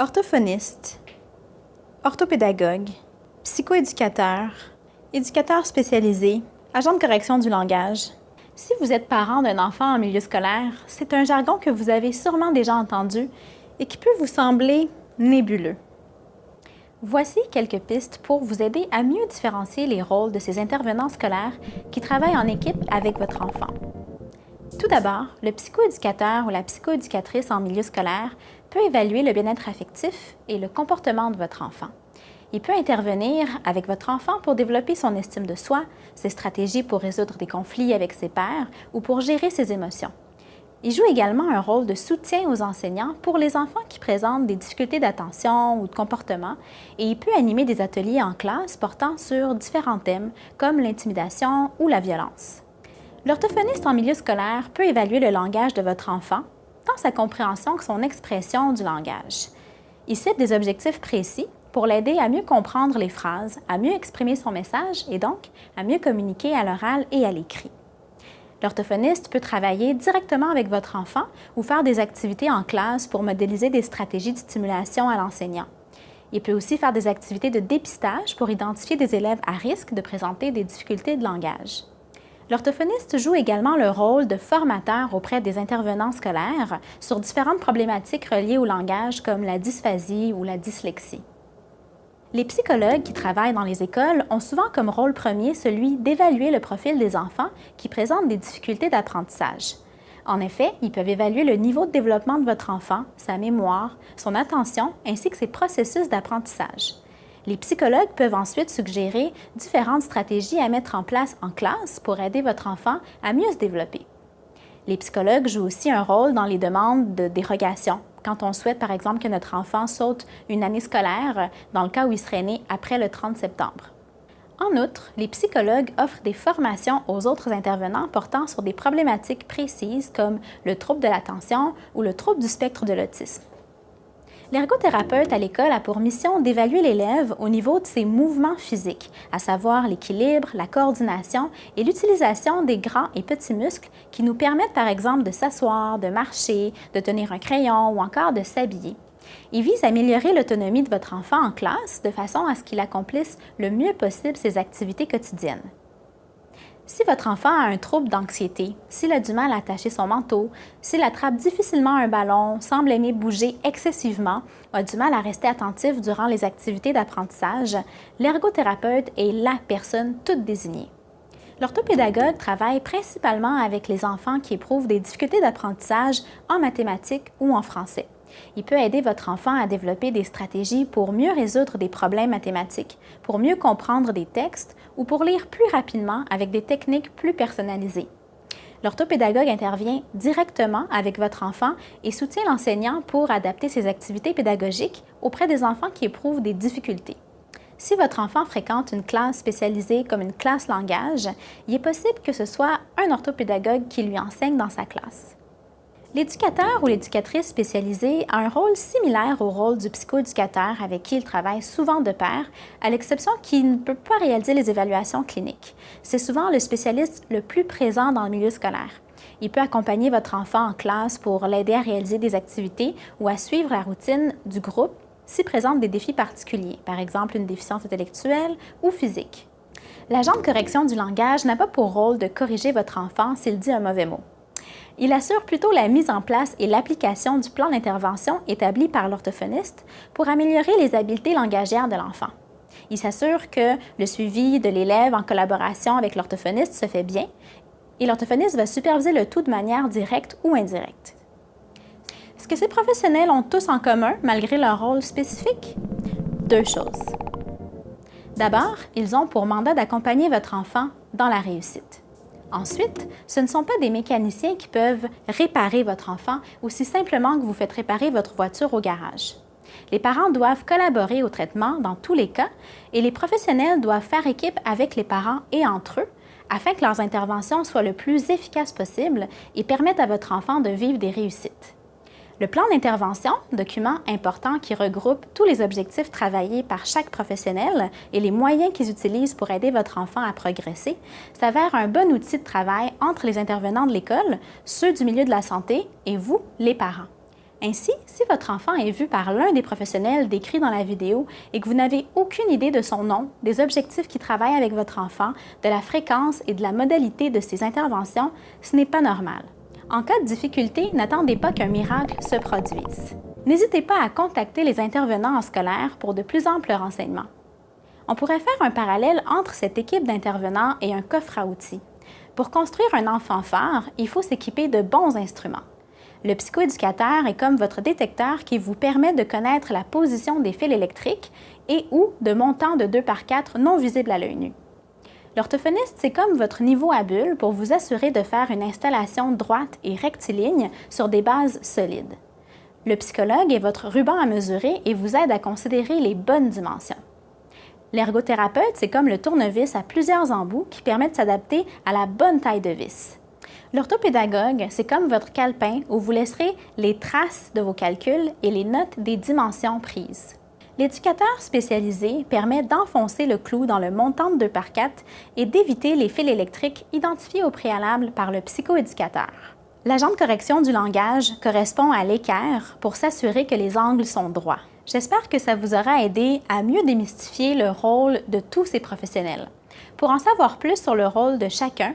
Orthophoniste, orthopédagogue, psychoéducateur, éducateur spécialisé, agent de correction du langage. Si vous êtes parent d'un enfant en milieu scolaire, c'est un jargon que vous avez sûrement déjà entendu et qui peut vous sembler nébuleux. Voici quelques pistes pour vous aider à mieux différencier les rôles de ces intervenants scolaires qui travaillent en équipe avec votre enfant. Tout d'abord, le psychoéducateur ou la psychoéducatrice en milieu scolaire peut évaluer le bien-être affectif et le comportement de votre enfant. Il peut intervenir avec votre enfant pour développer son estime de soi, ses stratégies pour résoudre des conflits avec ses pairs ou pour gérer ses émotions. Il joue également un rôle de soutien aux enseignants pour les enfants qui présentent des difficultés d'attention ou de comportement et il peut animer des ateliers en classe portant sur différents thèmes comme l'intimidation ou la violence. L'orthophoniste en milieu scolaire peut évaluer le langage de votre enfant, tant sa compréhension que son expression du langage. Il cite des objectifs précis pour l'aider à mieux comprendre les phrases, à mieux exprimer son message et donc à mieux communiquer à l'oral et à l'écrit. L'orthophoniste peut travailler directement avec votre enfant ou faire des activités en classe pour modéliser des stratégies de stimulation à l'enseignant. Il peut aussi faire des activités de dépistage pour identifier des élèves à risque de présenter des difficultés de langage. L'orthophoniste joue également le rôle de formateur auprès des intervenants scolaires sur différentes problématiques reliées au langage comme la dysphasie ou la dyslexie. Les psychologues qui travaillent dans les écoles ont souvent comme rôle premier celui d'évaluer le profil des enfants qui présentent des difficultés d'apprentissage. En effet, ils peuvent évaluer le niveau de développement de votre enfant, sa mémoire, son attention ainsi que ses processus d'apprentissage. Les psychologues peuvent ensuite suggérer différentes stratégies à mettre en place en classe pour aider votre enfant à mieux se développer. Les psychologues jouent aussi un rôle dans les demandes de dérogation, quand on souhaite par exemple que notre enfant saute une année scolaire, dans le cas où il serait né après le 30 septembre. En outre, les psychologues offrent des formations aux autres intervenants portant sur des problématiques précises comme le trouble de l'attention ou le trouble du spectre de l'autisme. L'ergothérapeute à l'école a pour mission d'évaluer l'élève au niveau de ses mouvements physiques, à savoir l'équilibre, la coordination et l'utilisation des grands et petits muscles qui nous permettent par exemple de s'asseoir, de marcher, de tenir un crayon ou encore de s'habiller. Il vise à améliorer l'autonomie de votre enfant en classe de façon à ce qu'il accomplisse le mieux possible ses activités quotidiennes. Si votre enfant a un trouble d'anxiété, s'il a du mal à attacher son manteau, s'il attrape difficilement un ballon, semble aimer bouger excessivement, a du mal à rester attentif durant les activités d'apprentissage, l'ergothérapeute est la personne toute désignée. L'orthopédagogue travaille principalement avec les enfants qui éprouvent des difficultés d'apprentissage en mathématiques ou en français. Il peut aider votre enfant à développer des stratégies pour mieux résoudre des problèmes mathématiques, pour mieux comprendre des textes ou pour lire plus rapidement avec des techniques plus personnalisées. L'orthopédagogue intervient directement avec votre enfant et soutient l'enseignant pour adapter ses activités pédagogiques auprès des enfants qui éprouvent des difficultés. Si votre enfant fréquente une classe spécialisée comme une classe langage, il est possible que ce soit un orthopédagogue qui lui enseigne dans sa classe. L'éducateur ou l'éducatrice spécialisée a un rôle similaire au rôle du psychoéducateur avec qui il travaille souvent de pair, à l'exception qu'il ne peut pas réaliser les évaluations cliniques. C'est souvent le spécialiste le plus présent dans le milieu scolaire. Il peut accompagner votre enfant en classe pour l'aider à réaliser des activités ou à suivre la routine du groupe s'il présente des défis particuliers, par exemple une déficience intellectuelle ou physique. L'agent de correction du langage n'a pas pour rôle de corriger votre enfant s'il dit un mauvais mot. Il assure plutôt la mise en place et l'application du plan d'intervention établi par l'orthophoniste pour améliorer les habiletés langagières de l'enfant. Il s'assure que le suivi de l'élève en collaboration avec l'orthophoniste se fait bien et l'orthophoniste va superviser le tout de manière directe ou indirecte. Ce que ces professionnels ont tous en commun, malgré leur rôle spécifique? Deux choses. D'abord, ils ont pour mandat d'accompagner votre enfant dans la réussite. Ensuite, ce ne sont pas des mécaniciens qui peuvent réparer votre enfant aussi simplement que vous faites réparer votre voiture au garage. Les parents doivent collaborer au traitement dans tous les cas et les professionnels doivent faire équipe avec les parents et entre eux afin que leurs interventions soient le plus efficaces possible et permettent à votre enfant de vivre des réussites. Le plan d'intervention, document important qui regroupe tous les objectifs travaillés par chaque professionnel et les moyens qu'ils utilisent pour aider votre enfant à progresser, s'avère un bon outil de travail entre les intervenants de l'école, ceux du milieu de la santé et vous, les parents. Ainsi, si votre enfant est vu par l'un des professionnels décrits dans la vidéo et que vous n'avez aucune idée de son nom, des objectifs qui travaillent avec votre enfant, de la fréquence et de la modalité de ses interventions, ce n'est pas normal. En cas de difficulté, n'attendez pas qu'un miracle se produise. N'hésitez pas à contacter les intervenants en scolaire pour de plus amples renseignements. On pourrait faire un parallèle entre cette équipe d'intervenants et un coffre à outils. Pour construire un enfant phare, il faut s'équiper de bons instruments. Le psychoéducateur est comme votre détecteur qui vous permet de connaître la position des fils électriques et ou de montants de 2x4 non visibles à l'œil nu. L'orthophoniste, c'est comme votre niveau à bulle pour vous assurer de faire une installation droite et rectiligne sur des bases solides. Le psychologue est votre ruban à mesurer et vous aide à considérer les bonnes dimensions. L'ergothérapeute, c'est comme le tournevis à plusieurs embouts qui permet de s'adapter à la bonne taille de vis. L'orthopédagogue, c'est comme votre calepin où vous laisserez les traces de vos calculs et les notes des dimensions prises. L'éducateur spécialisé permet d'enfoncer le clou dans le montant de 2x4 et d'éviter les fils électriques identifiés au préalable par le psychoéducateur. L'agent de correction du langage correspond à l'équerre pour s'assurer que les angles sont droits. J'espère que ça vous aura aidé à mieux démystifier le rôle de tous ces professionnels. Pour en savoir plus sur le rôle de chacun,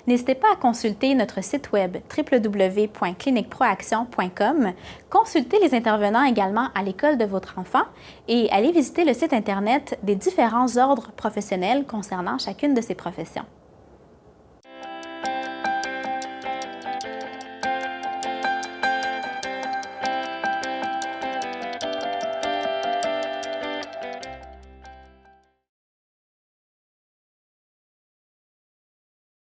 n'hésitez pas à consulter notre site web www.cliniqueproaction.com, consulter les intervenants également à l'école de votre enfant et allez visiter le site Internet des différents ordres professionnels concernant chacune de ces professions.